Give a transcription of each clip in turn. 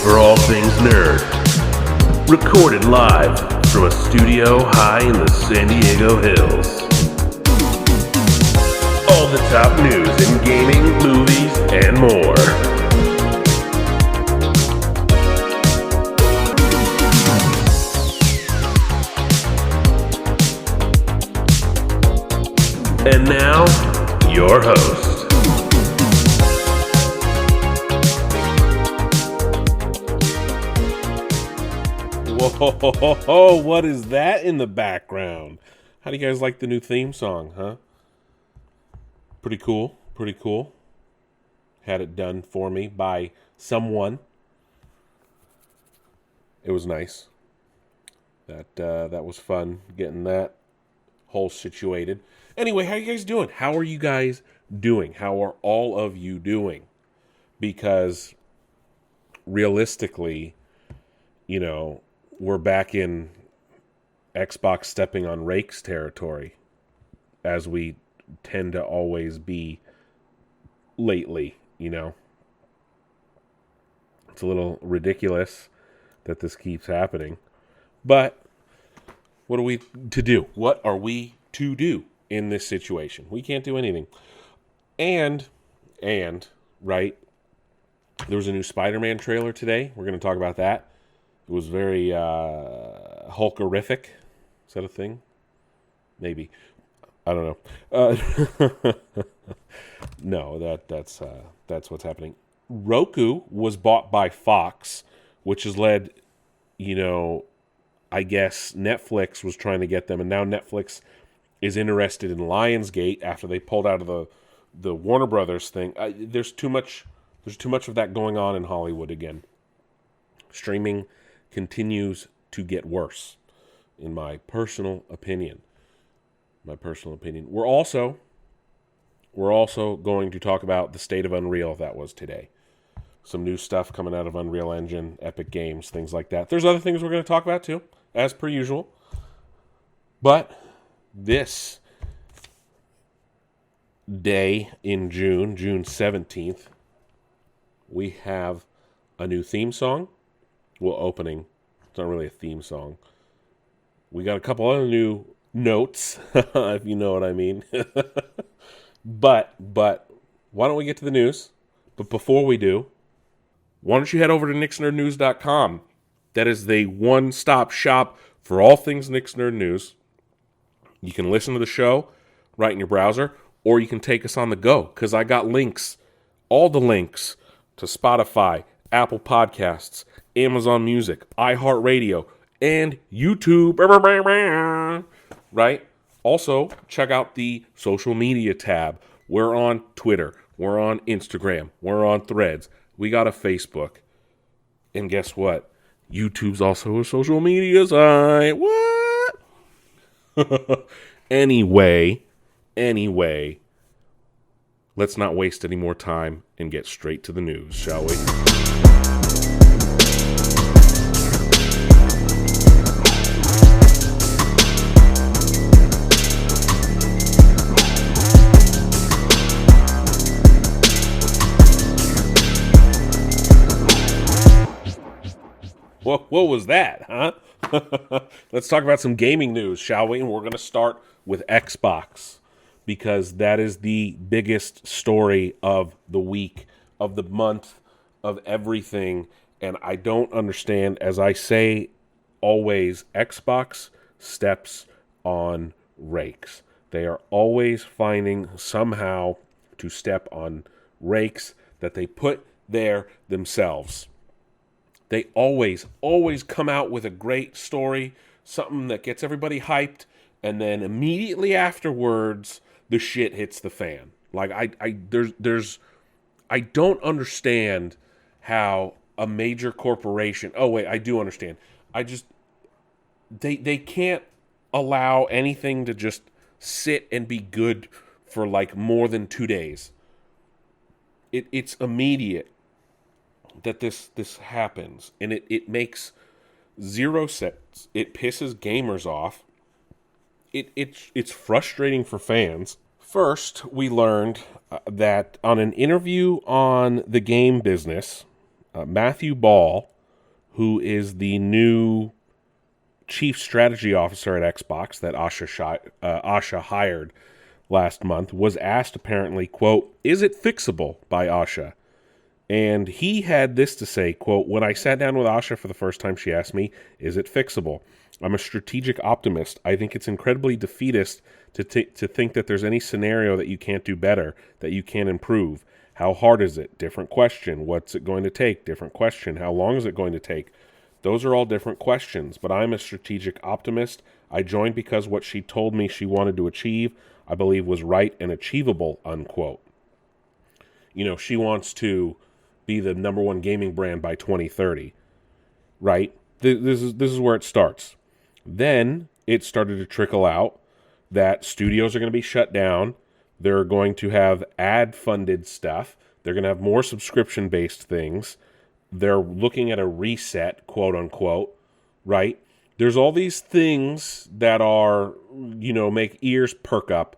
for all things nerd. Recorded live from a studio high in the San Diego hills. All the top news in gaming, movies, and more. And now, your host. Whoa, what is that in the background? How do you guys like the new theme song, huh? Pretty cool, pretty cool. Had it done for me by someone. It was nice. That was fun, getting that whole situated. Anyway, how are you guys doing? How are you guys doing? How are all of you doing? Because realistically, you know, we're back in Xbox stepping on rakes territory, as we tend to always be lately, you know. It's a little ridiculous that this keeps happening. But what are we to do? What are we to do in this situation? We can't do anything. And, right, there was a new Spider-Man trailer today. We're going to talk about that. It was very Hulkerific. Is that a thing? Maybe. I don't know. No, that's what's happening. Roku was bought by Fox, which has led, you know, I guess Netflix was trying to get them, and now Netflix is interested in Lionsgate after they pulled out of the Warner Brothers thing. There's too much of that going on in Hollywood again. Streaming continues to get worse, in my personal opinion. We're also going to talk about the state of Unreal that was today. Some new stuff coming out of Unreal Engine, Epic Games, things like that. There's other things we're going to talk about too, as per usual. But this day in June 17th, we have a new theme song. Well, opening. It's not really a theme song. We got a couple other new notes, if you know what I mean. But why don't we get to the news? But before we do, why don't you head over to nixnerdnews.com? That is the one-stop shop for all things Nick's Nerd News. You can listen to the show right in your browser, or you can take us on the go, because I got links, all the links to Spotify, Apple Podcasts, Amazon Music, iHeartRadio, and YouTube. Right? Also, check out the social media tab. We're on Twitter. We're on Instagram. We're on Threads. We got a Facebook. And guess what? YouTube's also a social media site. What? Anyway, let's not waste any more time and get straight to the news, shall we? What was that, huh? Let's talk about some gaming news, shall we? And we're going to start with Xbox, because that is the biggest story of the week, of the month, of everything. And I don't understand, as I say always, Xbox steps on rakes. They are always finding somehow to step on rakes that they put there themselves. They always come out with a great story, something that gets everybody hyped, and then immediately afterwards, the shit hits the fan. Like I don't understand how a major corporation. Oh wait, I do understand. They can't allow anything to just sit and be good for like more than 2 days. It's immediate that this happens, and it makes zero sense. It pisses gamers off. It's frustrating for fans. First, we learned that on an interview on The Game Business, Matthew Ball who is the new chief strategy officer at Xbox that Asha hired last month, was asked apparently, quote, "Is it fixable?" by Asha. And he had this to say, quote, "When I sat down with Asha for the first time, she asked me, is it fixable? I'm a strategic optimist. I think it's incredibly defeatist to think that there's any scenario that you can't do better, that you can't improve. How hard is it? Different question. What's it going to take? Different question. How long is it going to take? Those are all different questions, but I'm a strategic optimist. I joined because what she told me she wanted to achieve, I believe was right and achievable," unquote. She wants to be the number one gaming brand by 2030, right? This is where it starts. Then it started to trickle out that studios are going to be shut down. They're going to have ad-funded stuff. They're going to have more subscription-based things. They're looking at a reset, quote unquote, right? There's all these things that are, make ears perk up.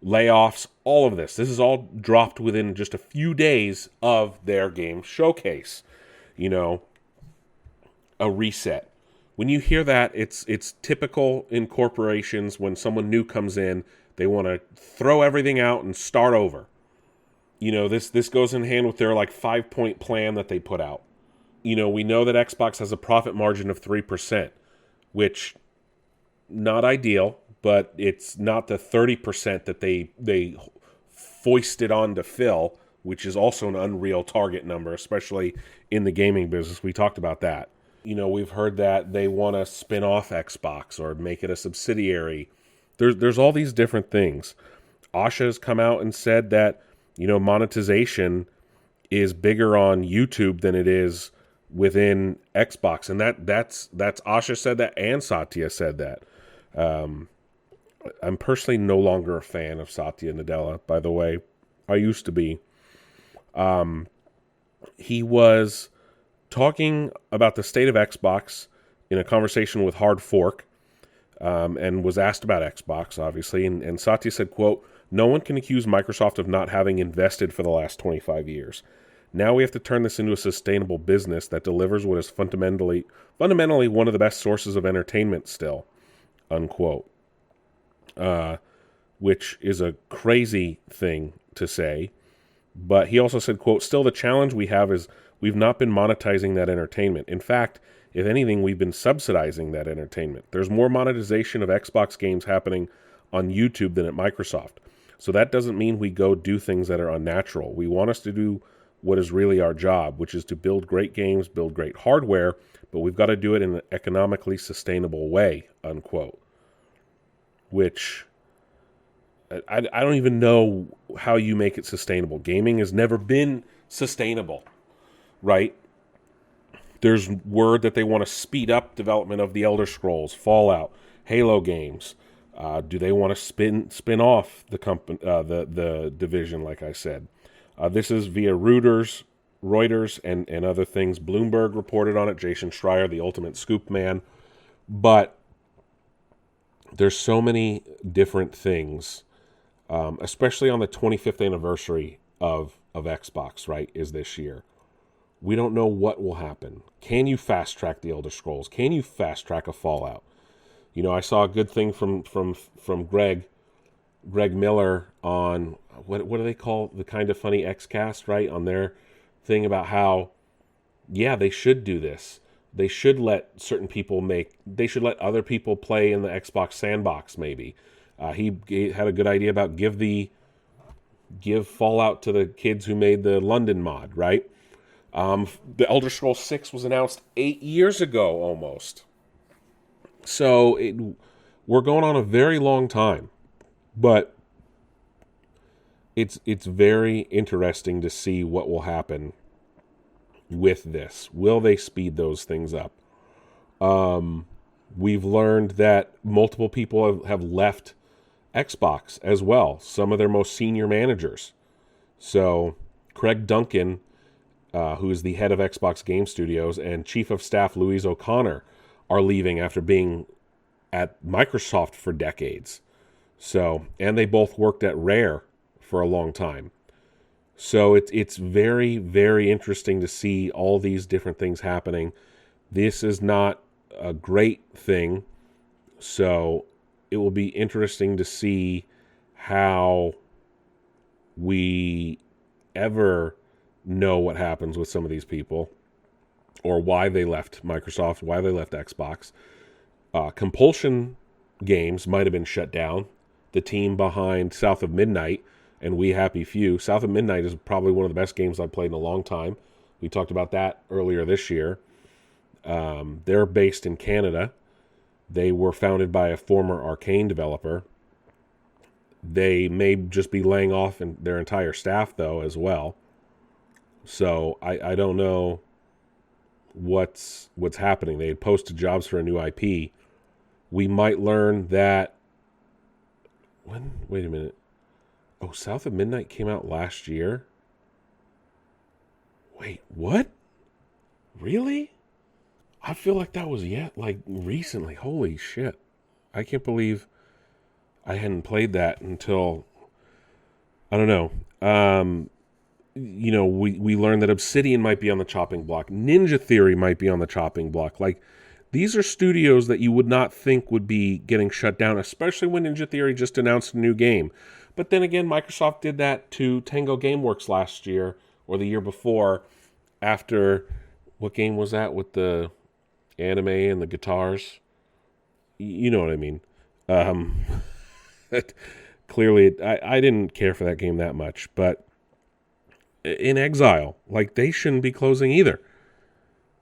Layoffs, all of this. This is all dropped within just a few days of their game showcase. A reset. When you hear that, it's typical in corporations. When someone new comes in, they want to throw everything out and start over. This goes in hand with their 5-point plan that they put out. We know that Xbox has a profit margin of 3%, which not ideal, but it's not the 30% that they foisted on to Phil, which is also an unreal target number, especially in the gaming business. We talked about that. We've heard that they want to spin off Xbox or make it a subsidiary. There's all these different things. Asha has come out and said that, monetization is bigger on YouTube than it is within Xbox. And that's Asha said that, and Satya said that. I'm personally no longer a fan of Satya Nadella, by the way. I used to be. He was talking about the state of Xbox in a conversation with Hard Fork, and was asked about Xbox, obviously. And Satya said, quote, "No one can accuse Microsoft of not having invested for the last 25 years. Now we have to turn this into a sustainable business that delivers what is fundamentally one of the best sources of entertainment still," unquote. Which is a crazy thing to say. But he also said, quote, "Still, the challenge we have is we've not been monetizing that entertainment. In fact, if anything, we've been subsidizing that entertainment. There's more monetization of Xbox games happening on YouTube than at Microsoft. So that doesn't mean we go do things that are unnatural. We want us to do what is really our job, which is to build great games, build great hardware, but we've got to do it in an economically sustainable way," unquote. Which I don't even know how you make it sustainable. Gaming has never been sustainable, right? There's word that they want to speed up development of the Elder Scrolls, Fallout, Halo games. Do they want to spin off the company, the division? Like I said, this is via Reuters, and other things. Bloomberg reported on it. Jason Schreier, the ultimate scoop man. But there's so many different things, especially on the 25th anniversary of Xbox, right, is this year. We don't know what will happen. Can you fast track the Elder Scrolls? Can you fast track a Fallout? I saw a good thing from Greg Miller on what do they call the Kind of Funny Xcast, right? On their thing about how, yeah, they should do this. They should let they should let other people play in the Xbox sandbox, maybe. He had a good idea about give Fallout to the kids who made the London mod, right? The Elder Scrolls 6 was announced 8 years ago almost. So we're going on a very long time. But it's very interesting to see what will happen with this. Will they speed those things up? We've learned that multiple people have left Xbox as well. Some of their most senior managers. So Craig Duncan, who is the head of Xbox Game Studios, and Chief of Staff Louise O'Connor are leaving after being at Microsoft for decades. So, and they both worked at Rare for a long time. So it's very, very interesting to see all these different things happening. This is not a great thing, so it will be interesting to see how we ever know what happens with some of these people, or why they left Microsoft, why they left Xbox. Compulsion Games might have been shut down. The team behind South of Midnight and We Happy Few. South of Midnight is probably one of the best games I've played in a long time. We talked about that earlier this year. They're based in Canada. They were founded by a former Arcane developer. They may just be laying off their entire staff, though, as well. So I don't know what's happening. They had posted jobs for a new IP. We might learn that... Wait a minute. Oh, South of Midnight came out last year? Wait, what? Really? I feel like that was recently. Holy shit. I can't believe I hadn't played that until... I don't know. We learned that Obsidian might be on the chopping block. Ninja Theory might be on the chopping block. These are studios that you would not think would be getting shut down, especially when Ninja Theory just announced a new game. But then again, Microsoft did that to Tango Gameworks last year, or the year before, after... What game was that with the anime and the guitars? You know what I mean. Clearly, I didn't care for that game that much, but In Exile, they shouldn't be closing either.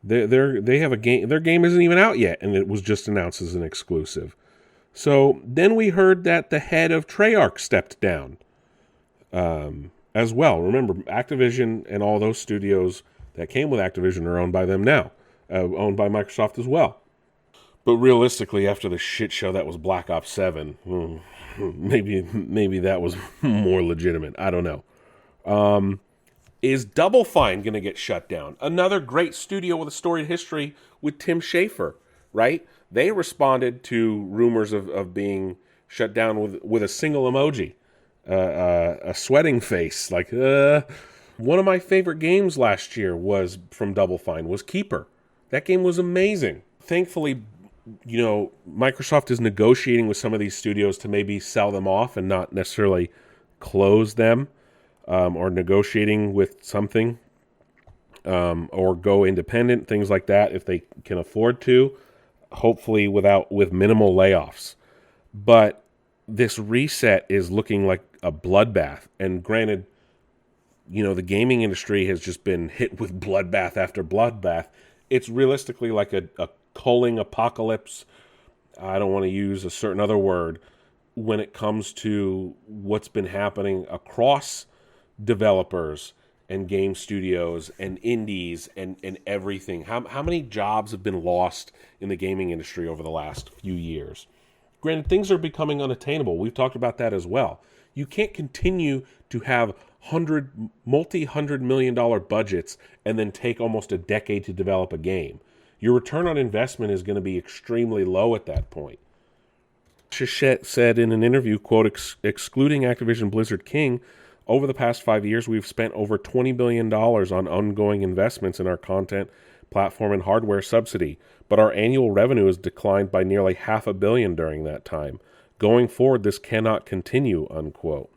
They have a game. Their game isn't even out yet, and it was just announced as an exclusive. So then we heard that the head of Treyarch stepped down as well. Remember, Activision and all those studios that came with Activision are owned by them now, owned by Microsoft as well. But realistically, after the shit show that was Black Ops 7, maybe that was more legitimate. I don't know. Is Double Fine going to get shut down? Another great studio with a storied history with Tim Schafer, right? They responded to rumors of being shut down with a single emoji, a sweating face. One of my favorite games last year was from Double Fine was Keeper. That game was amazing. Thankfully, Microsoft is negotiating with some of these studios to maybe sell them off and not necessarily close them. Or negotiating with something, or go independent, things like that, if they can afford to, hopefully with minimal layoffs. But this reset is looking like a bloodbath. And granted, the gaming industry has just been hit with bloodbath after bloodbath. It's realistically like a culling apocalypse. I don't want to use a certain other word when it comes to what's been happening across developers and game studios and indies and everything. How many jobs have been lost in the gaming industry over the last few years? Granted, things are becoming unattainable. We've talked about that as well. You can't continue to have multi-$100 million budgets and then take almost a decade to develop a game. Your return on investment is going to be extremely low at that point. Shachette said in an interview, quote, excluding Activision Blizzard King, over the past 5 years, we've spent over $20 billion on ongoing investments in our content, platform, and hardware subsidy, but our annual revenue has declined by nearly $500 million during that time. Going forward, this cannot continue, unquote.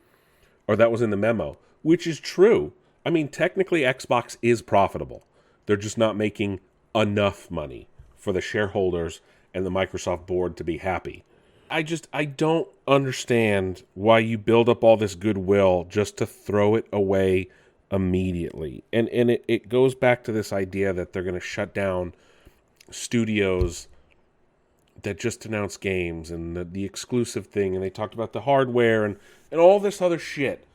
Or that was in the memo, which is true. I mean, technically, Xbox is profitable. They're just not making enough money for the shareholders and the Microsoft board to be happy. I don't understand why you build up all this goodwill just to throw it away immediately. And it goes back to this idea that they're going to shut down studios that just announce games and the exclusive thing. And they talked about the hardware and all this other shit.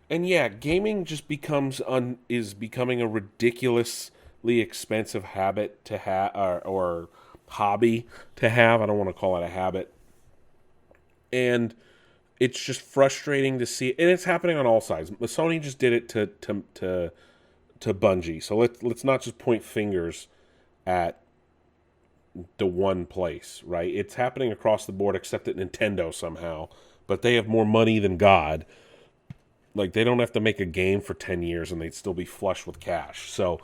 And yeah, gaming just is becoming a ridiculously expensive habit to have, or hobby to have. I don't want to call it a habit. And it's just frustrating to see, and it's happening on all sides. Sony just did it to Bungie, so let's not just point fingers at the one place, right? It's happening across the board, except at Nintendo somehow. But they have more money than God. They don't have to make a game for 10 years, and they'd still be flush with cash. So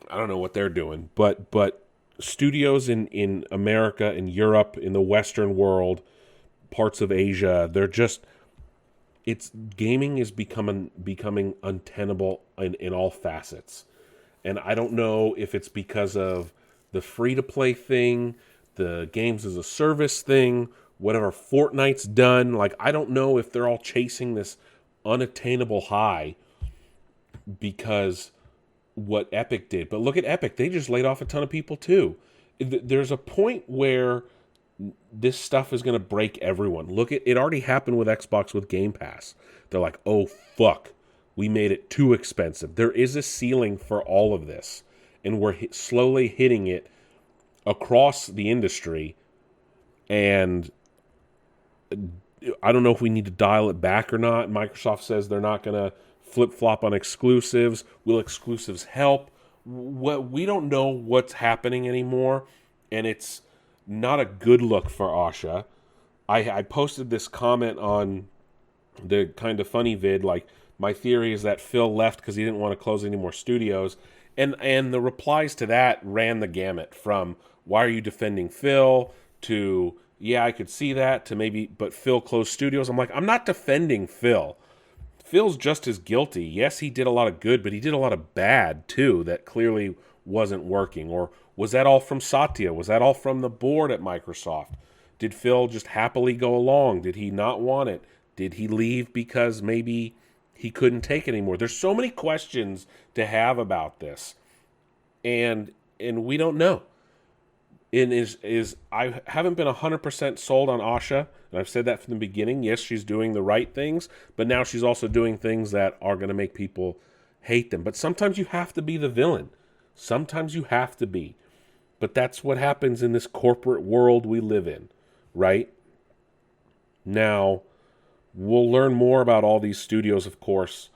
I don't know what they're doing, but studios in America, in Europe, in the Western world, parts of Asia, they're just it's gaming is becoming untenable in all facets. And I don't know if it's because of the free to play thing, the games as a service thing, whatever Fortnite's done. Like, I don't know if they're all chasing this unattainable high because what Epic did. But look at Epic. They just laid off a ton of people too. There's a point where this stuff is going to break everyone. Look at it already happened with Xbox with Game Pass. They're like, "Oh fuck. We made it too expensive." There is a ceiling for all of this, and we're slowly hitting it across the industry. And I don't know if we need to dial it back or not. Microsoft says they're not going to flip-flop on exclusives. Will exclusives help? We don't know what's happening anymore, and it's not a good look for Asha. I posted this comment on the kind of funny vid, like, my theory is that Phil left because he didn't want to close any more studios. And the replies to that ran the gamut from, why are you defending Phil, to, yeah, I could see that, to maybe, but Phil closed studios. I'm like, I'm not defending Phil. Phil's just as guilty. Yes, he did a lot of good, but he did a lot of bad too that clearly wasn't working. Or was that all from Satya? Was that all from the board at Microsoft? Did Phil just happily go along? Did he not want it? Did he leave because maybe he couldn't take it anymore? There's so many questions to have about this. And we don't know. And I haven't been 100% sold on Asha, and I've said that from the beginning. Yes, she's doing the right things, but now she's also doing things that are going to make people hate them. But sometimes you have to be the villain. Sometimes you have to be. But that's what happens in this corporate world we live in, right? Now, we'll learn more about all these studios, of course,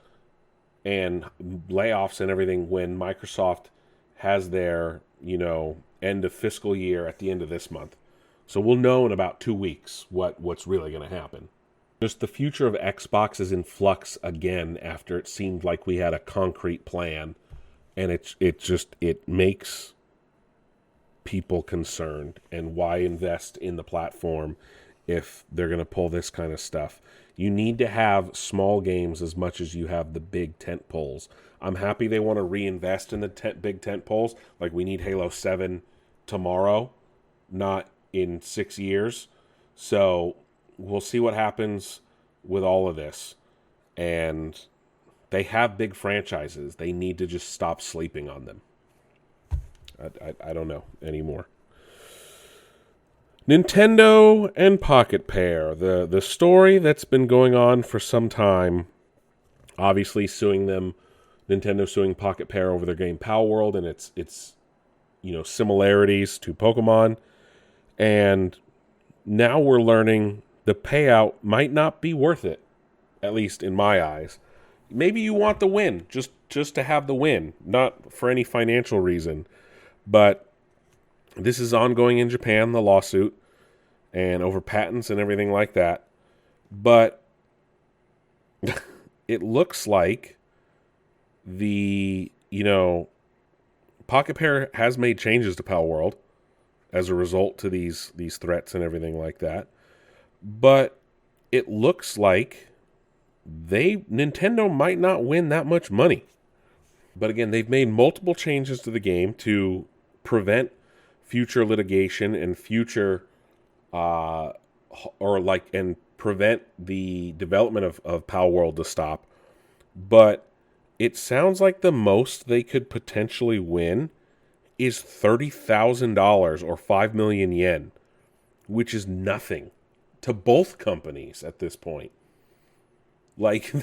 and layoffs and everything when Microsoft has their, end of fiscal year at the end of this month. So we'll know in about 2 weeks what's really going to happen. Just the future of Xbox is in flux again after it seemed like we had a concrete plan, and it makes people concerned. And why invest in the platform if they're going to pull this kind of stuff? You need to have small games as much as you have the big tent poles. I'm happy they want to reinvest in the big tent poles. Like, we need Halo 7 tomorrow, not in 6 years. So we'll see what happens with all of this. And they have big franchises. They need to just stop sleeping on them. I don't know anymore. Nintendo and Pocket Pair. The story that's been going on for some time, obviously suing them, Nintendo suing Pocket Pair over their game Pal World and its similarities to Pokemon. And now we're learning the payout might not be worth it, at least in my eyes. Maybe you want the win, just to have the win, not for any financial reason. But this is ongoing in Japan, the lawsuit, and over patents and everything like that. But it looks like Pocket Pair has made changes to Pal World as a result to these threats and everything like that. But it looks like Nintendo might not win that much money. But again, they've made multiple changes to the game to prevent future litigation and prevent the development of Pal World to stop. But it sounds like the most they could potentially win is $30,000 or 5 million yen, which is nothing to both companies at this point. Like,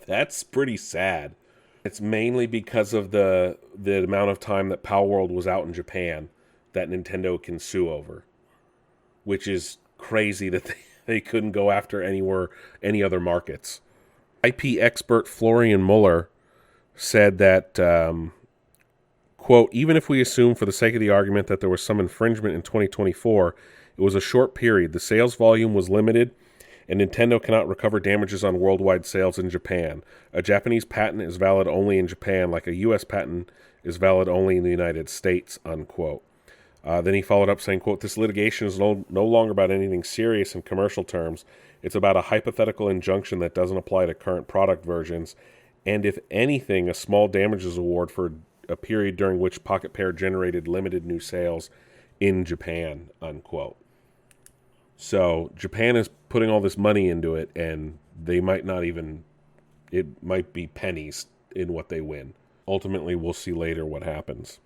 that's pretty sad. It's mainly because of the amount of time that Pal World was out in Japan that Nintendo can sue over, which is crazy that they couldn't go after any other markets. IP expert Florian Muller said that, quote, even if we assume for the sake of the argument that there was some infringement in 2024, it was a short period. The sales volume was limited, and Nintendo cannot recover damages on worldwide sales in Japan. A Japanese patent is valid only in Japan, like a U.S. patent is valid only in the United States, unquote. Then he followed up saying, quote, "This litigation is no longer about anything serious in commercial terms. It's about a hypothetical injunction that doesn't apply to current product versions, and if anything, a small damages award for a period during which Pocket Pair generated limited new sales in Japan," unquote. So Japan is putting all this money into it, and they might not even, it might be pennies in what they win. Ultimately, we'll see later what happens.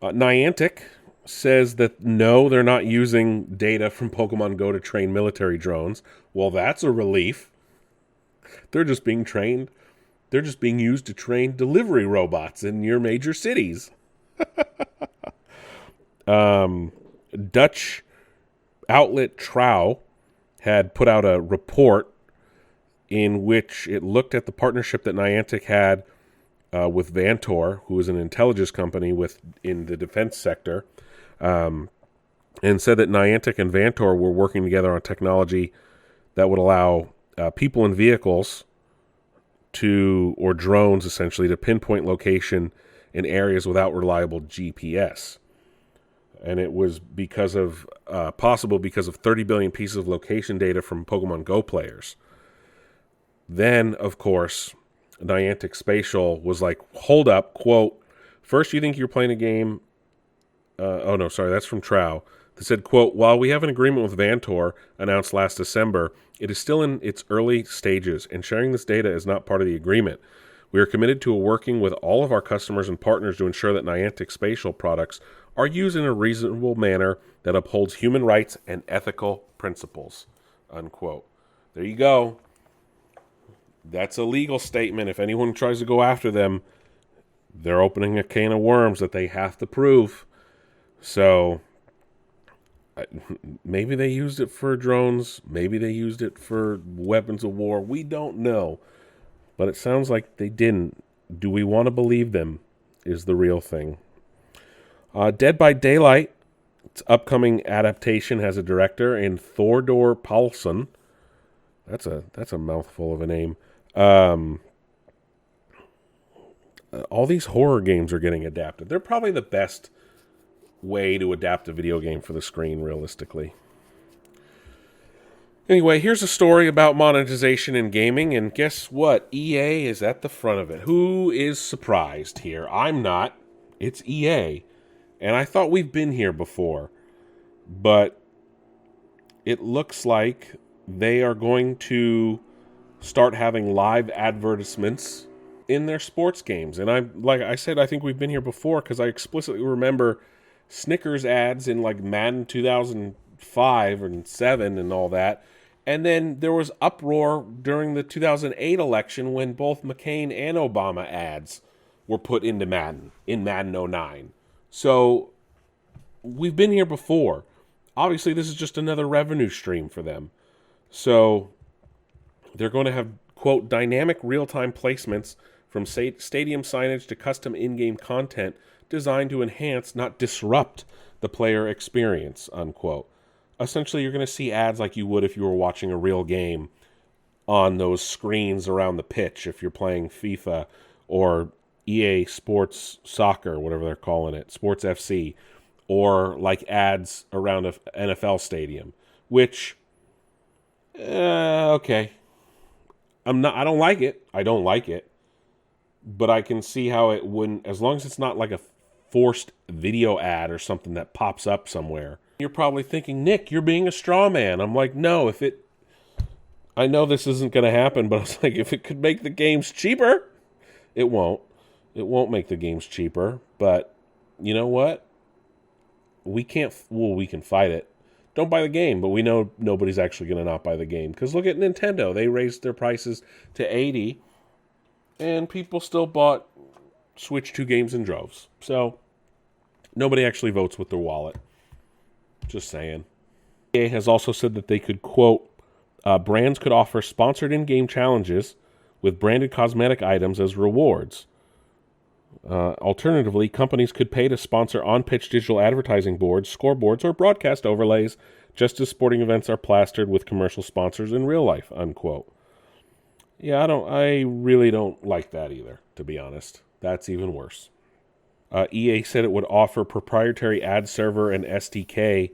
Niantic says that no, they're not using data from Pokemon Go to train military drones. Well, that's a relief. They're just being trained. They're just being used to train delivery robots in your major cities. Dutch outlet Trouw had put out a report in which it looked at the partnership that Niantic had with Vantor, who is an intelligence company in the defense sector, and said that Niantic and Vantor were working together on technology that would allow people in vehicles or drones essentially to pinpoint location in areas without reliable GPS. And it was possible because of 30 billion pieces of location data from Pokemon Go players. Then, of course, Niantic Spatial was like, hold up, quote, "First you think you're playing a game," that's from Trouw. They said, quote, "While we have an agreement with Vantor announced last December, it is still in its early stages, and sharing this data is not part of the agreement. We are committed to working with all of our customers and partners to ensure that Niantic Spatial products are used in a reasonable manner that upholds human rights and ethical principles," unquote. There you go. That's a legal statement. If anyone tries to go after them, they're opening a can of worms that they have to prove. So maybe they used it for drones. Maybe they used it for weapons of war. We don't know. But it sounds like they didn't. Do we want to believe them is the real thing. Dead by Daylight, its upcoming adaptation, has a director in Thordor Paulson. That's a mouthful of a name. All these horror games are getting adapted. They're probably the best way to adapt a video game for the screen, realistically. Anyway, here's a story about monetization in gaming, and guess what? EA is at the front of it. Who is surprised here? I'm not. It's EA. And I thought we've been here before. But it looks like they are going to start having live advertisements in their sports games. And like I said, I think we've been here before because I explicitly remember Snickers ads in like Madden 2005 and 7 and all that. And then there was uproar during the 2008 election when both McCain and Obama ads were put into Madden, in Madden 09. So we've been here before. Obviously, this is just another revenue stream for them. So they're going to have, quote, "dynamic real-time placements from stadium signage to custom in-game content designed to enhance, not disrupt, the player experience," unquote. Essentially, you're going to see ads like you would if you were watching a real game on those screens around the pitch if you're playing FIFA or EA Sports Soccer, whatever they're calling it, Sports FC, or like ads around an NFL stadium, which, okay. I don't like it. I don't like it. But I can see how it wouldn't, as long as it's not like a forced video ad or something that pops up somewhere. You're probably thinking, Nick, you're being a straw man. I'm like, no, I know this isn't going to happen, but I was like, if it could make the games cheaper, it won't. It won't make the games cheaper, but you know what? We can fight it. Don't buy the game, but we know nobody's actually going to not buy the game. Because look at Nintendo. They raised their prices to $80, and people still bought Switch 2 games in droves. So nobody actually votes with their wallet. Just saying. EA has also said that they could, quote, brands could offer sponsored in-game challenges with branded cosmetic items as rewards. Alternatively, companies could pay to sponsor on-pitch digital advertising boards, scoreboards, or broadcast overlays, just as sporting events are plastered with commercial sponsors in real life, unquote. Yeah, I really don't like that either, to be honest. That's even worse. EA said it would offer proprietary ad server and SDK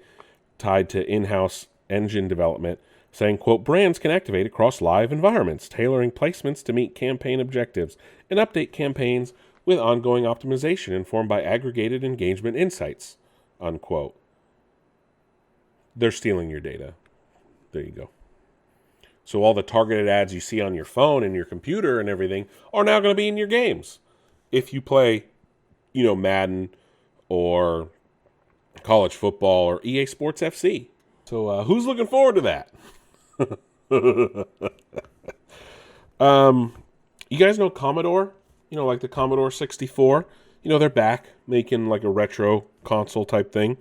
tied to in-house engine development, saying, quote, brands can activate across live environments, tailoring placements to meet campaign objectives, and update campaigns with ongoing optimization informed by aggregated engagement insights, unquote. They're stealing your data. There you go. So all the targeted ads you see on your phone and your computer and everything are now going to be in your games. If you play, Madden or college football or EA Sports FC. So who's looking forward to that? You guys know Commodore? Like the Commodore 64? They're back making like a retro console type thing.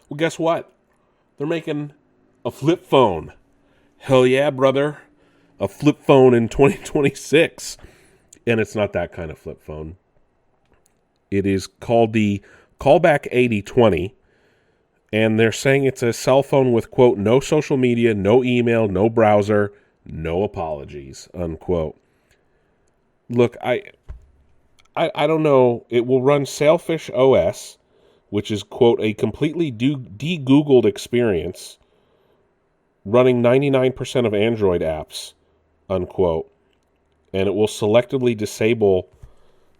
Well, guess what? They're making a flip phone. Hell yeah, brother. A flip phone in 2026. And it's not that kind of flip phone. It is called the Callback 8020. And they're saying it's a cell phone with, quote, no social media, no email, no browser, no apologies, unquote. Look, I don't know. It will run Sailfish OS, which is, quote, a completely de-Googled experience, running 99% of Android apps, unquote. And it will selectively disable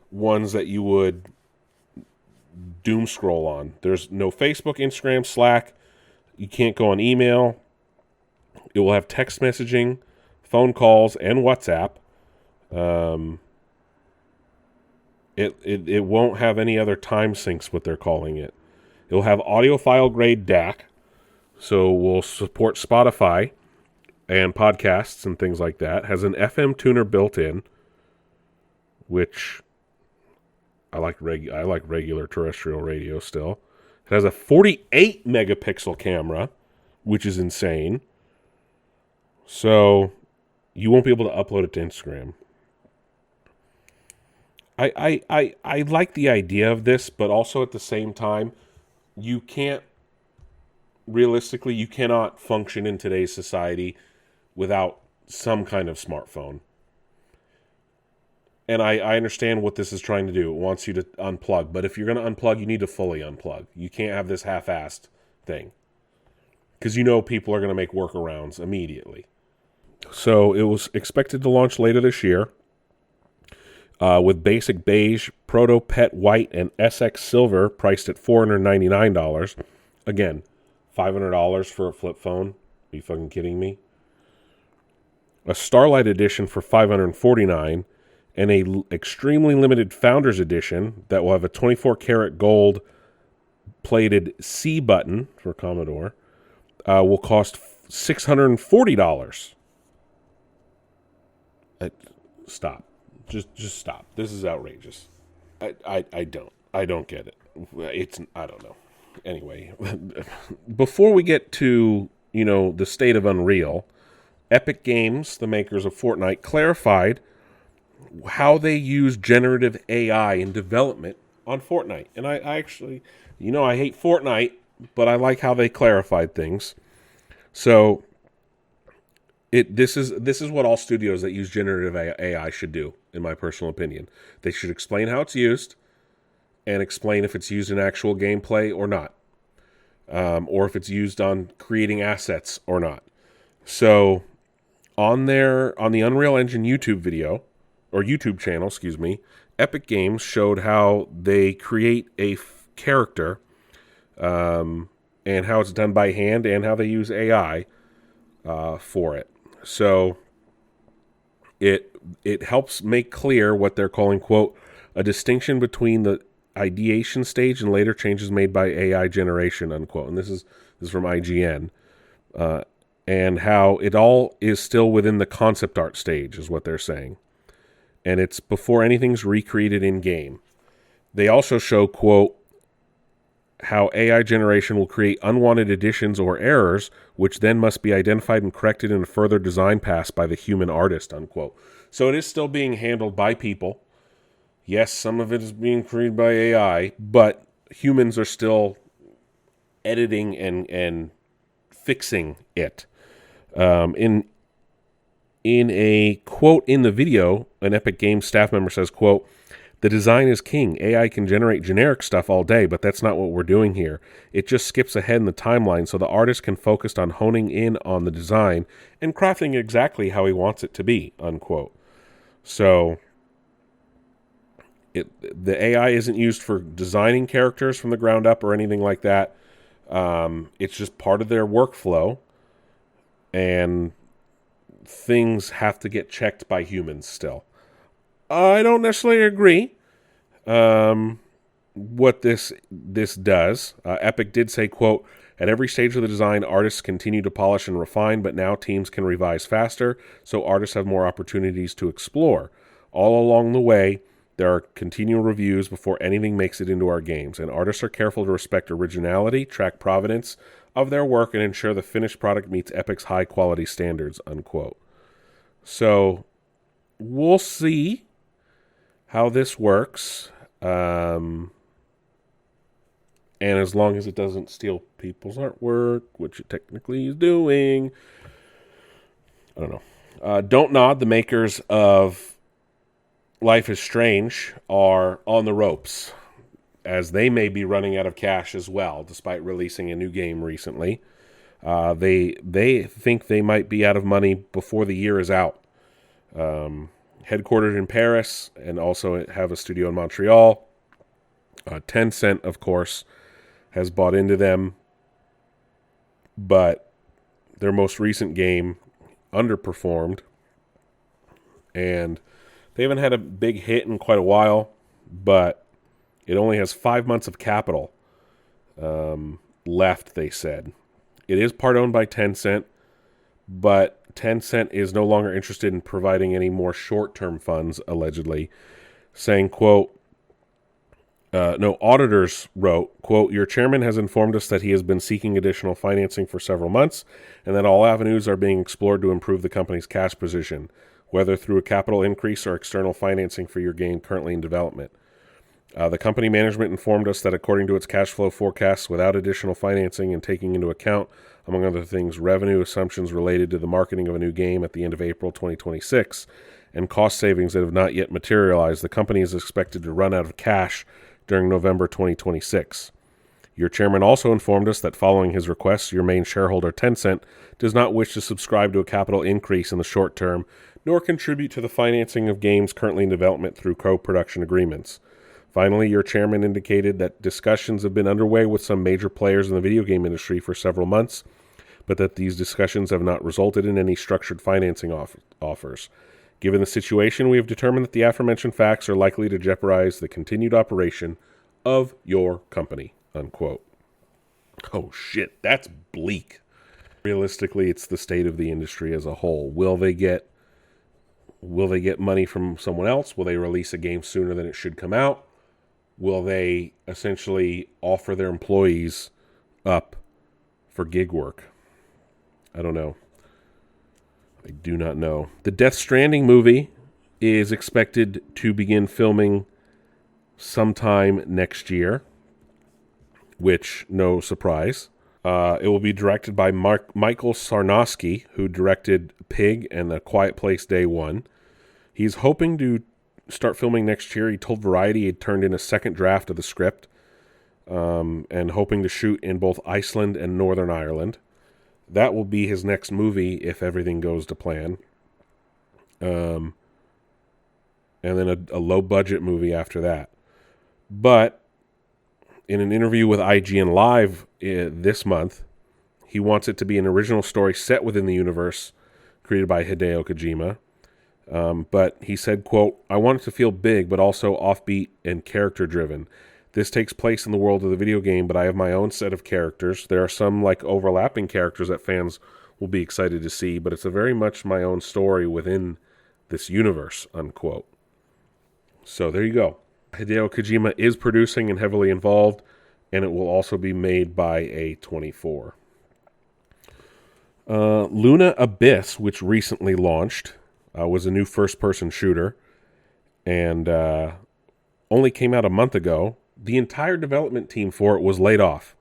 ones that you would doom scroll on. There's no Facebook, Instagram, Slack. You can't go on email. It will have text messaging, phone calls, and WhatsApp. It won't have any other time syncs, what they're calling it. It'll have audiophile grade DAC, so we'll support Spotify and podcasts and things like that. Has an FM tuner built in, which I like regular terrestrial radio still. It has a 48 megapixel camera, which is insane. So you won't be able to upload it to Instagram. I like the idea of this, but also at the same time, you cannot function in today's society without some kind of smartphone. And I understand what this is trying to do. It wants you to unplug. But if you're going to unplug, you need to fully unplug. You can't have this half-assed thing. Because people are going to make workarounds immediately. So it was expected to launch later this year. With Basic Beige, Proto Pet White, and SX Silver priced at $499. Again, $500 for a flip phone. Are you fucking kidding me? A Starlight Edition for $549. And a extremely limited Founders Edition that will have a 24-karat gold plated C button for Commodore will cost $640. Stop. Just stop. This is outrageous. I don't get it. I don't know. Anyway, before we get to, the state of Unreal, Epic Games, the makers of Fortnite, clarified how they use generative AI in development on Fortnite. And I actually, I hate Fortnite, but I like how they clarified things. So this is what all studios that use generative AI should do, in my personal opinion. They should explain how it's used and explain if it's used in actual gameplay or not, or if it's used on creating assets or not. So on the Unreal Engine YouTube channel, Epic Games showed how they create a character, and how it's done by hand, and how they use AI for it. So it helps make clear what they're calling, quote, a distinction between the ideation stage and later changes made by AI generation, unquote. And this is from IGN. And how it all is still within the concept art stage is what they're saying. And it's before anything's recreated in-game. They also show, quote, how AI generation will create unwanted additions or errors, which then must be identified and corrected in a further design pass by the human artist, unquote. So it is still being handled by people. Yes, some of it is being created by AI, but humans are still editing and fixing it. In a quote in the video, an Epic Games staff member says, quote, The design is king. AI can generate generic stuff all day, but that's not what we're doing here. It just skips ahead in the timeline so the artist can focus on honing in on the design and crafting exactly how he wants it to be, unquote. So the AI isn't used for designing characters from the ground up or anything like that. It's just part of their workflow, and things have to get checked by humans still. I don't necessarily agree what this does. Epic did say, quote, at every stage of the design, artists continue to polish and refine, but now teams can revise faster, so artists have more opportunities to explore. All along the way, there are continual reviews before anything makes it into our games, and artists are careful to respect originality, track provenance of their work, and ensure the finished product meets Epic's high-quality standards, unquote. So, we'll see how this works. And as long as it doesn't steal people's artwork, which it technically is doing, I don't know. Don't Nod, the makers of Life is Strange, are on the ropes, as they may be running out of cash as well, despite releasing a new game recently. They think they might be out of money before the year is out. Headquartered in Paris, and also have a studio in Montreal. Tencent, of course, has bought into them, but their most recent game underperformed, and they haven't had a big hit in quite a while, but it only has 5 months of capital left, they said. It is part owned by Tencent, but Tencent is no longer interested in providing any more short-term funds, allegedly, saying, quote, auditors wrote, quote, your chairman has informed us that he has been seeking additional financing for several months and that all avenues are being explored to improve the company's cash position, whether through a capital increase or external financing for your game currently in development. The company management informed us that according to its cash flow forecasts, without additional financing and taking into account, among other things, revenue assumptions related to the marketing of a new game at the end of April 2026 and cost savings that have not yet materialized, the company is expected to run out of cash during November 2026. Your chairman also informed us that following his requests, your main shareholder, Tencent, does not wish to subscribe to a capital increase in the short term, nor contribute to the financing of games currently in development through co-production agreements. Finally, your chairman indicated that discussions have been underway with some major players in the video game industry for several months, but that these discussions have not resulted in any structured financing offers. Given the situation, we have determined that the aforementioned facts are likely to jeopardize the continued operation of your company, unquote. Oh shit, that's bleak. Realistically, it's the state of the industry as a whole. Will they get money from someone else? Will they release a game sooner than it should come out? Will they essentially offer their employees up for gig work? I don't know. I do not know. The Death Stranding movie is expected to begin filming sometime next year, which, no surprise. It will be directed by Michael Sarnowski, who directed Pig and A Quiet Place Day One. He's hoping to start filming next year. He told Variety he'd turned in a second draft of the script, and hoping to shoot in both Iceland and Northern Ireland. That will be his next movie if everything goes to plan. And then a low-budget movie after that. But in an interview with IGN Live this month, he wants it to be an original story set within the universe created by Hideo Kojima. But he said, quote, I want it to feel big, but also offbeat and character-driven. This takes place in the world of the video game, but I have my own set of characters. There are some overlapping characters that fans will be excited to see, but it's a very much my own story within this universe, unquote. So there you go. Hideo Kojima is producing and heavily involved, and it will also be made by A24. Luna Abyss, which recently launched, was a new first-person shooter, and only came out a month ago. The entire development team for it was laid off.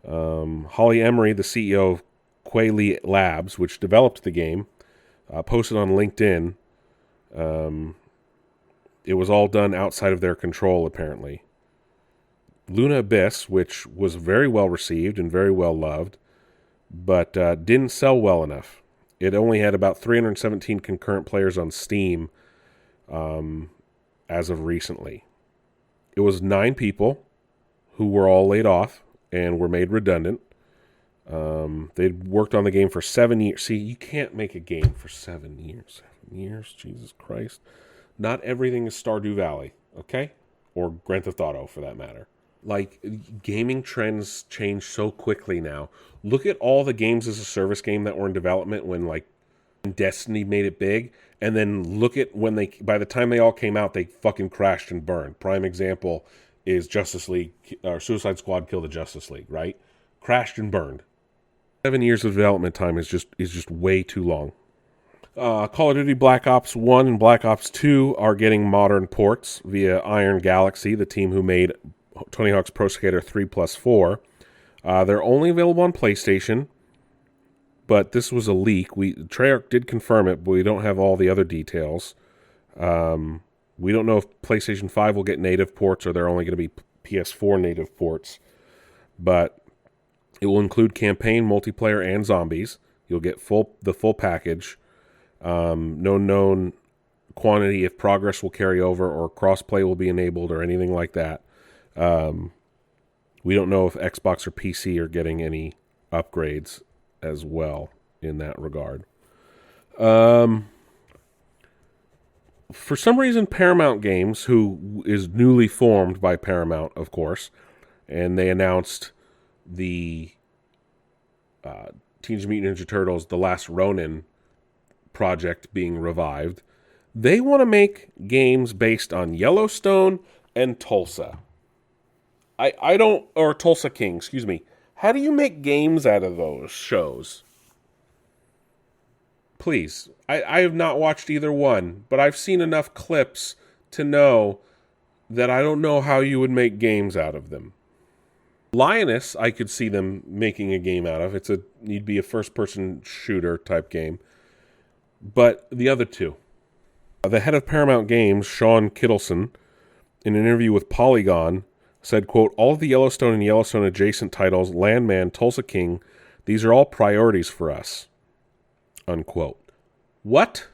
Holly Emery, the CEO of Quayle Labs, which developed the game, posted on LinkedIn It was all done outside of their control, apparently. Luna Abyss, which was very well received and very well loved, but didn't sell well enough. It only had about 317 concurrent players on Steam as of recently. It was 9 people who were all laid off and were made redundant. They'd worked on the game for 7 years. See, you can't make a game for 7 years. 7 years? Jesus Christ. Not everything is Stardew Valley, okay? Or Grand Theft Auto, for that matter. Like, gaming trends change so quickly now. Look at all the games as a service game that were in development when, like, Destiny made it big, and then look at when by the time they all came out, they fucking crashed and burned. Prime example is Justice League, or Suicide Squad Kill the Justice League, right? Crashed and burned. 7 years of development time is just way too long. Call of Duty Black Ops 1 and Black Ops 2 are getting modern ports via Iron Galaxy, the team who made Tony Hawk's Pro Skater 3+4. They're only available on PlayStation, but this was a leak. Treyarch did confirm it, but we don't have all the other details. We don't know if PlayStation 5 will get native ports or they're only going to be PS4 native ports. But it will include campaign, multiplayer, and zombies. You'll get the full package. No known quantity if progress will carry over or crossplay will be enabled or anything like that. We don't know if Xbox or PC are getting any upgrades as well in that regard. For some reason, Paramount Games, who is newly formed by Paramount, of course, and they announced the Teenage Mutant Ninja Turtles, The Last Ronin project being revived. They want to make games based on Yellowstone and Tulsa. I don't, or Tulsa King, excuse me. How do you make games out of those shows? Please. I have not watched either one, but I've seen enough clips to know that I don't know how you would make games out of them. Lioness, I could see them making a game out of. You'd be a first-person shooter type game. But the other two. The head of Paramount Games, Sean Kittleson, in an interview with Polygon, said, quote, all of the Yellowstone and Yellowstone adjacent titles, Landman, Tulsa King, these are all priorities for us. Unquote. What?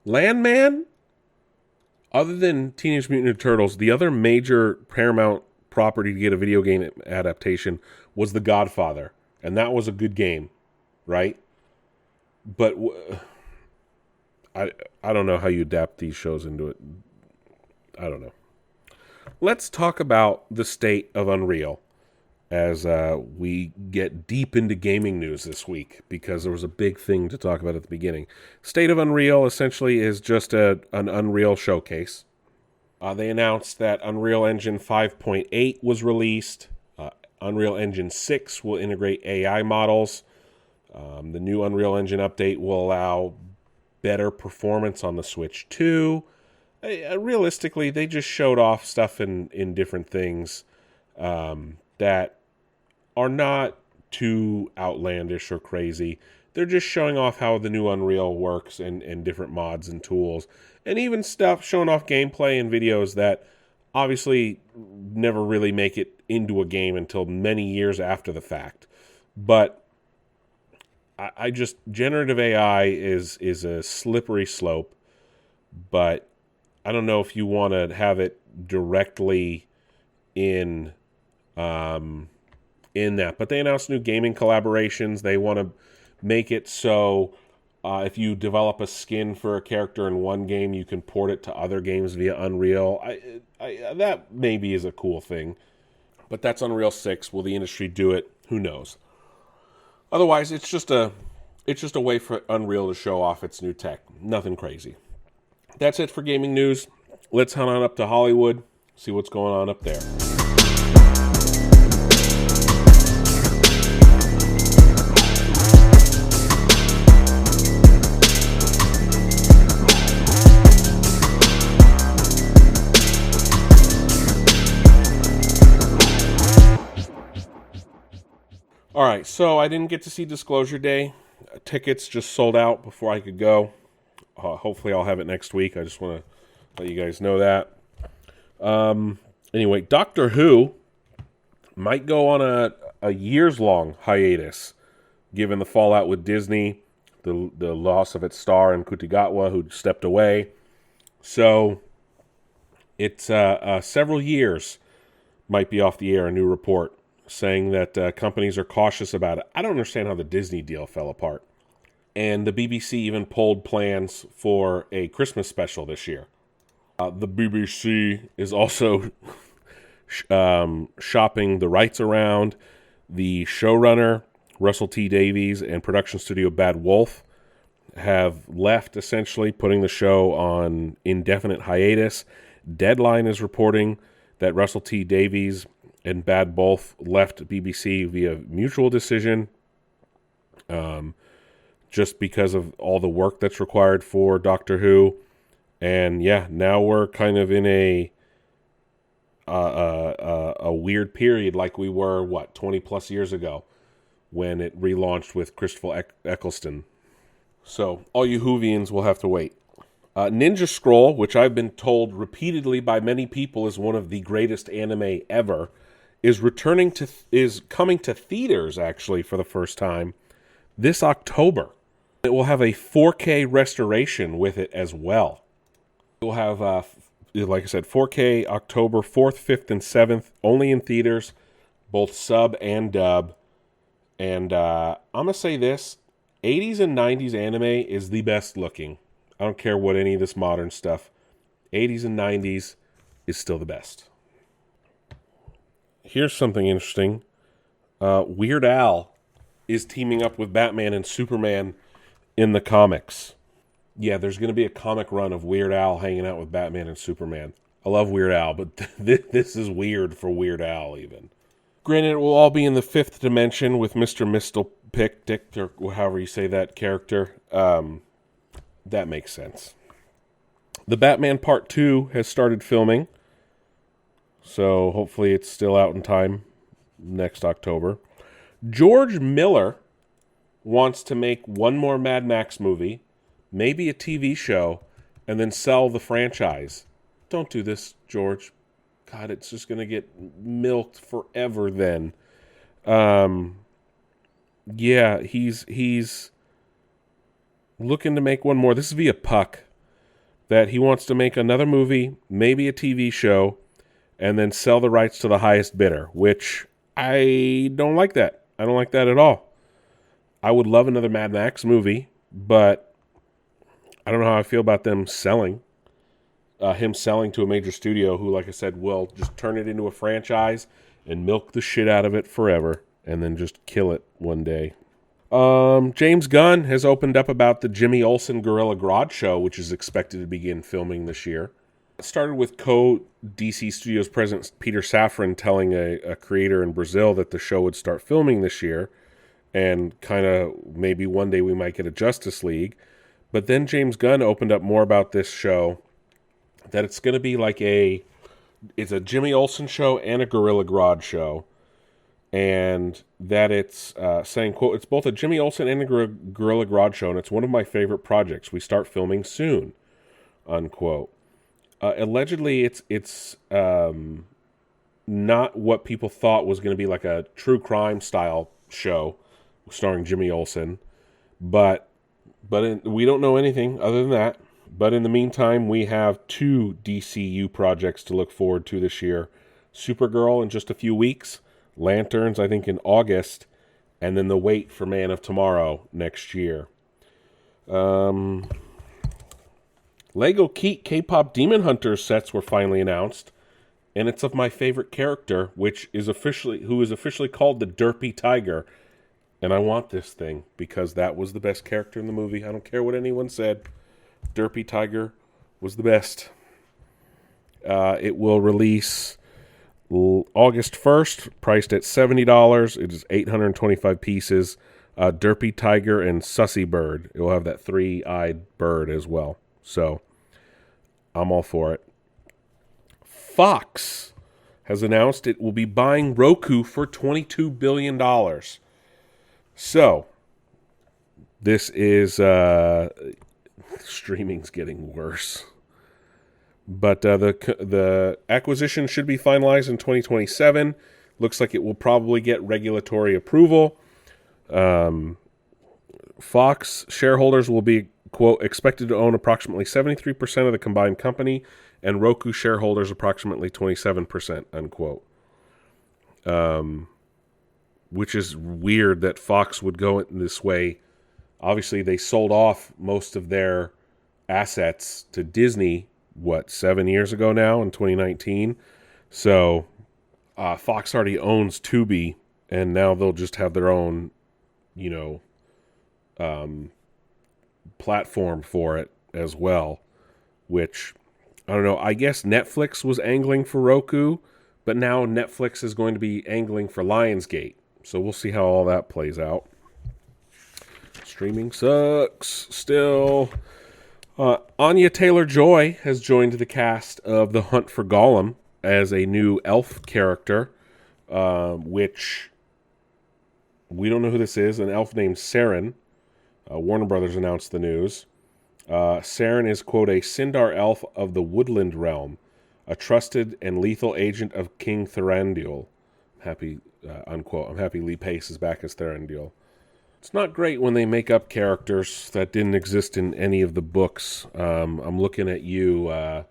Landman? Other than Teenage Mutant Ninja Turtles, the other major Paramount property to get a video game adaptation was The Godfather. And that was a good game, right? But I don't know how you adapt these shows into it. I don't know. Let's talk about the state of Unreal as we get deep into gaming news this week, because there was a big thing to talk about at the beginning. State of Unreal essentially is just an Unreal showcase. They announced that Unreal Engine 5.8 was released. Unreal Engine 6 will integrate AI models. The new Unreal Engine update will allow better performance on the Switch 2. Realistically, they just showed off stuff in different things that are not too outlandish or crazy. They're just showing off how the new Unreal works and different mods and tools. And even stuff showing off gameplay and videos that obviously never really make it into a game until many years after the fact. But I just, generative AI is a slippery slope, but I don't know if you want to have it directly in that. But they announced new gaming collaborations. They want to make it so if you develop a skin for a character in one game, you can port it to other games via Unreal. That maybe is a cool thing. But that's Unreal 6. Will the industry do it? Who knows? Otherwise, it's just a way for Unreal to show off its new tech. Nothing crazy. That's it for gaming news. Let's hunt on up to Hollywood, see what's going on up there. All right, so I didn't get to see Disclosure Day. Tickets just sold out before I could go. Hopefully I'll have it next week. I just want to Let you guys know that. Anyway, Doctor Who might go on a years-long hiatus, given the fallout with Disney, the loss of its star in Kutigatwa, who stepped away. So it's several years might be off the air, a new report saying that companies are cautious about it. I don't understand how the Disney deal fell apart. And the BBC even pulled plans for a Christmas special this year. The BBC is also shopping the rights around. The showrunner, Russell T Davies, and production studio Bad Wolf have left, essentially, putting the show on indefinite hiatus. Deadline is reporting that Russell T Davies and Bad Wolf left BBC via mutual decision, just because of all the work that's required for Doctor Who. And yeah, now we're kind of in a weird period, like we were 20 plus years ago when it relaunched with Christopher Eccleston. So all you Whovians will have to wait. Ninja Scroll, which I've been told repeatedly by many people is one of the greatest anime ever, is coming to theaters actually for the first time this October. It will have a 4K restoration with it as well. It will have, like I said, 4K October 4th, 5th, and 7th, only in theaters, both sub and dub. And I'm going to say this, 80s and 90s anime is the best looking. I don't care what any of this modern stuff. 80s and 90s is still the best. Here's something interesting. Weird Al is teaming up with Batman and Superman in the comics. Yeah, there's going to be a comic run of Weird Al hanging out with Batman and Superman. I love Weird Al, but this is weird for Weird Al even. Granted, it will all be in the fifth dimension with Mr. Mistlepictic, or however you say that character. That makes sense. The Batman Part 2 has started filming, so hopefully it's still out in time next October. George Miller wants to make one more Mad Max movie, maybe a TV show, and then sell the franchise. Don't do this, George. God, it's just going to get milked forever then. Yeah, he's looking to make one more. This is via Puck, that he wants to make another movie, maybe a TV show, and then sell the rights to the highest bidder, which I don't like that. I don't like that at all. I would love another Mad Max movie, but I don't know how I feel about them selling. Him selling to a major studio who, like I said, will just turn it into a franchise and milk the shit out of it forever and then just kill it one day. James Gunn has opened up about the Jimmy Olsen Gorilla Grodd show, which is expected to begin filming this year. It started with DC Studios president Peter Safran telling a creator in Brazil that the show would start filming this year, and kind of maybe one day we might get a Justice League. But then James Gunn opened up more about this show, that it's going to be like it's a Jimmy Olsen show and a Gorilla Grodd show, and that it's saying, quote, it's both a Jimmy Olsen and a Gorilla Grodd show, and it's one of my favorite projects. We start filming soon, unquote. Allegedly, it's not what people thought was going to be like a true crime style show starring Jimmy Olsen, but we don't know anything other than that. But in the meantime, we have 2 DCU projects to look forward to this year. Supergirl in just a few weeks, Lanterns, I think, in August, and then The Wait for Man of Tomorrow next year. Lego K-pop Demon Hunters sets were finally announced, and it's of my favorite character, who is officially called the Derpy Tiger. And I want this thing because that was the best character in the movie. I don't care what anyone said. Derpy Tiger was the best. It will release August 1st, priced at $70. It is 825 pieces. Derpy Tiger and Sussy Bird. It will have that 3-eyed bird as well. So, I'm all for it. Fox has announced it will be buying Roku for $22 billion. So, this is... streaming's getting worse. But the acquisition should be finalized in 2027. Looks like it will probably get regulatory approval. Fox shareholders will be, quote, expected to own approximately 73% of the combined company, and Roku shareholders approximately 27%, unquote. Which is weird that Fox would go in this way. Obviously, they sold off most of their assets to Disney, 7 years ago now in 2019? So Fox already owns Tubi, and now they'll just have their own, platform for it as well, which, I don't know, I guess Netflix was angling for Roku, but now Netflix is going to be angling for Lionsgate. So we'll see how all that plays out. Streaming sucks still. Anya Taylor-Joy has joined the cast of The Hunt for Gollum as a new elf character, which we don't know who this is. An elf named Saren. Warner Brothers announced the news. Saren is, quote, a Sindar elf of the Woodland Realm, a trusted and lethal agent of King Thranduil. Unquote. I'm happy Lee Pace is back as Thranduil. It's not great when they make up characters that didn't exist in any of the books. I'm looking at you,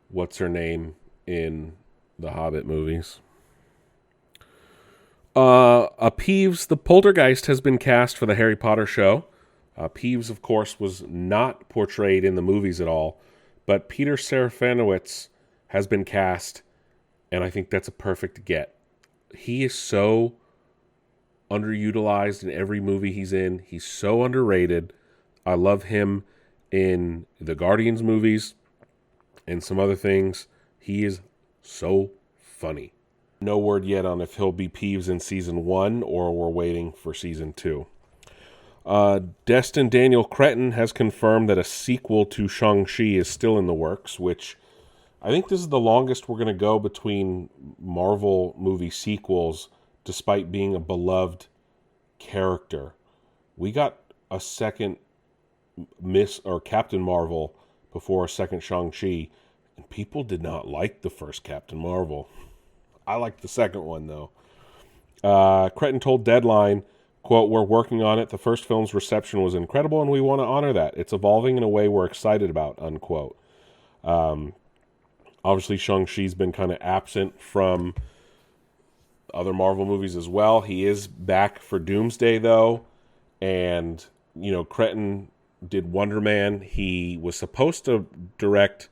what's her name in the Hobbit movies? Peeves the Poltergeist has been cast for the Harry Potter show. Peeves, of course, was not portrayed in the movies at all, but Peter Serafinowicz has been cast, and I think that's a perfect get. He is so underutilized in every movie he's in. He's so underrated. I love him in the Guardians movies and some other things. He is so funny. No word yet on if he'll be Peeves in season 1 or we're waiting for season 2. Destin Daniel Cretton has confirmed that a sequel to Shang-Chi is still in the works, which I think this is the longest we're going to go between Marvel movie sequels, despite being a beloved character. We got a second Captain Marvel before a second Shang-Chi, and people did not like the first Captain Marvel. I liked the second one, though. Cretton told Deadline, quote, we're working on it. The first film's reception was incredible, and we want to honor that. It's evolving in a way we're excited about, unquote. Obviously, Shang-Chi's been kind of absent from other Marvel movies as well. He is back for Doomsday, though. And, Cretton did Wonder Man. He was supposed to direct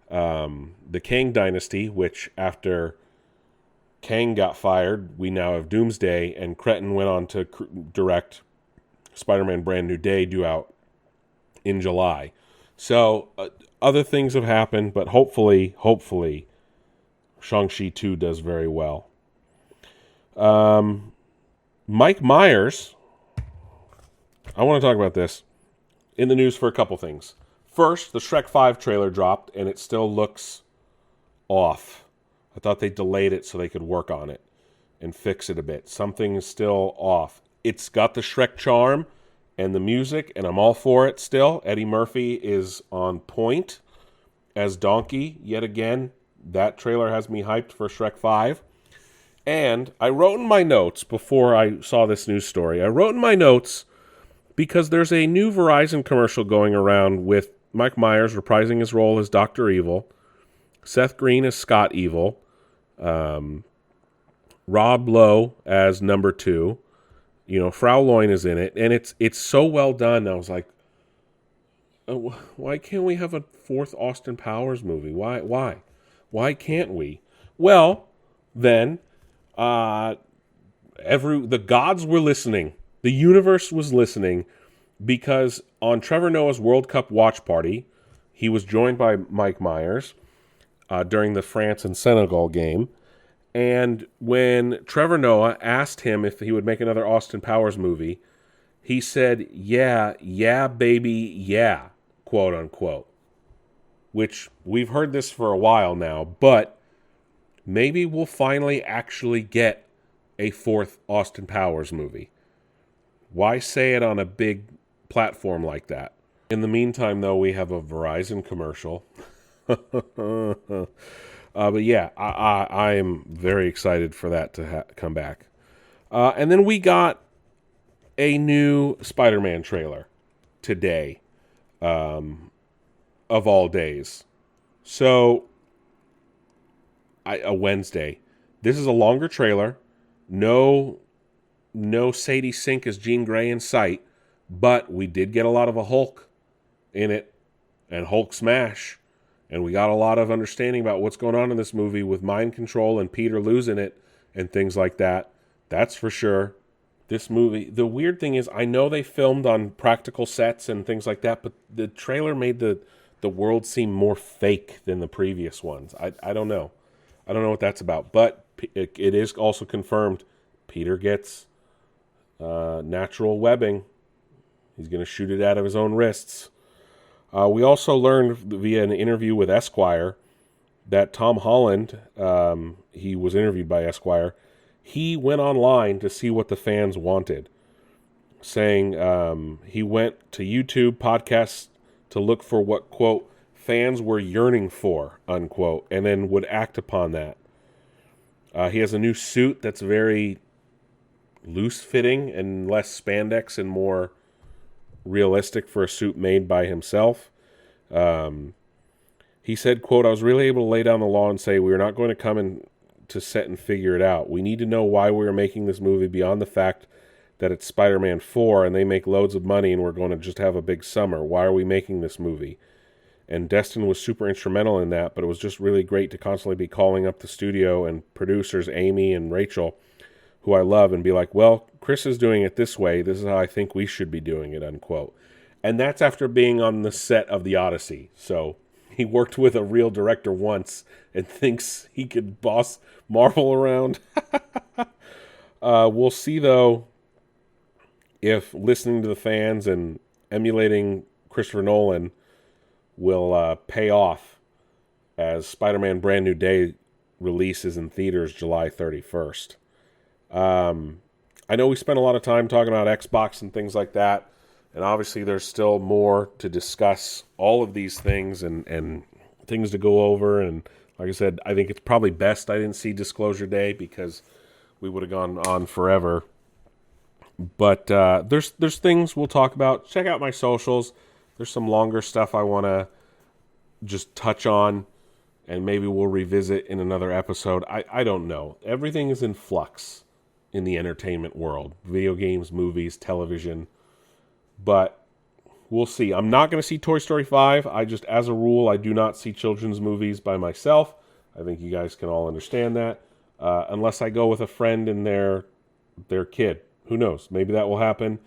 the Kang Dynasty, which after Kang got fired, we now have Doomsday. And Cretton went on to direct Spider-Man Brand New Day, due out in July. So other things have happened, but hopefully, Shang-Chi 2 does very well. Mike Myers, I want to talk about this, in the news for a couple things. First, the Shrek 5 trailer dropped, and it still looks off. I thought they delayed it so they could work on it and fix it a bit. Something is still off. It's got the Shrek charm and the music, and I'm all for it still. Eddie Murphy is on point as Donkey yet again. That trailer has me hyped for Shrek 5. And I wrote in my notes before I saw this news story, I wrote in my notes because there's a new Verizon commercial going around with Mike Myers reprising his role as Dr. Evil, Seth Green as Scott Evil, Rob Lowe as number 2, Frau Loin is in it, and it's so well done. I was like, why can't we have a 4th Austin Powers movie? Why can't we? Well, then, the gods were listening. The universe was listening, because on Trevor Noah's World Cup watch party, he was joined by Mike Myers during the France and Senegal game. And when Trevor Noah asked him if he would make another Austin Powers movie, he said, yeah, baby, yeah, quote unquote. Which we've heard this for a while now, but maybe we'll finally actually get a 4th Austin Powers movie. Why say it on a big platform like that? In the meantime, though, we have a Verizon commercial But yeah, I am very excited for that to come back. And then we got a new Spider-Man trailer today, of all days. So, a Wednesday. This is a longer trailer. No Sadie Sink as Jean Grey in sight, but we did get a lot of a Hulk in it, and Hulk smash. And we got a lot of understanding about what's going on in this movie with mind control and Peter losing it and things like that. That's for sure. This movie, the weird thing is, I know they filmed on practical sets and things like that, but the trailer made the world seem more fake than the previous ones. I don't know. I don't know what that's about. But it is also confirmed Peter gets natural webbing. He's going to shoot it out of his own wrists. We also learned via an interview with Esquire that Tom Holland, he was interviewed by Esquire, he went online to see what the fans wanted, saying he went to YouTube podcasts to look for what, quote, fans were yearning for, unquote, and then would act upon that. He has a new suit that's very loose-fitting and less spandex and more realistic for a suit made by himself. He said, quote, I was really able to lay down the law and say we are not going to come in to set and figure it out. We need to know why we are making this movie beyond the fact that it's Spider-Man 4 and they make loads of money and we're going to just have a big summer. Why are we making this movie? And Destin was super instrumental in that, but it was just really great to constantly be calling up the studio and producers, Amy and Rachel, who I love, and be like, well, Chris is doing it this way. This is how I think we should be doing it, unquote. And that's after being on the set of The Odyssey. So he worked with a real director once and thinks he could boss Marvel around. We'll see, though, if listening to the fans and emulating Christopher Nolan will pay off as Spider-Man Brand New Day releases in theaters July 31st. I know we spent a lot of time talking about Xbox and things like that, and obviously there's still more to discuss all of these things and things to go over, and like I said, I think it's probably best I didn't see Disclosure Day because we would have gone on forever. But there's things we'll talk about. Check out my socials. There's some longer stuff I want to just touch on, and maybe we'll revisit in another episode. I don't know. Everything is in flux in the entertainment world. Video games, movies, television. But we'll see. I'm not going to see Toy Story 5. As a rule, I do not see children's movies by myself. I think you guys can all understand that. Unless I go with a friend and their kid. Who knows? Maybe that will happen,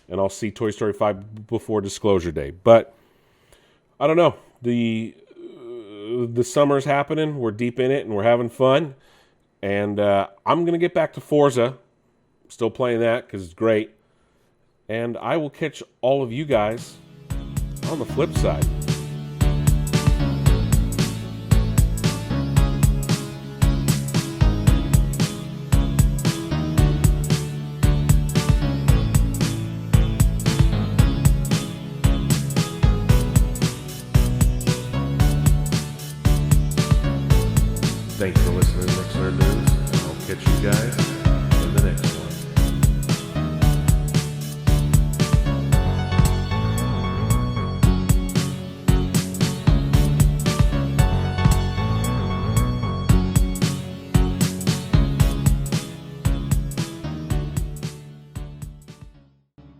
and I'll see Toy Story 5 before Disclosure Day. But I don't know. The summer's happening. We're deep in it, and we're having fun. And I'm going to get back to Forza. Still playing that because it's great. And I will catch all of you guys on the flip side.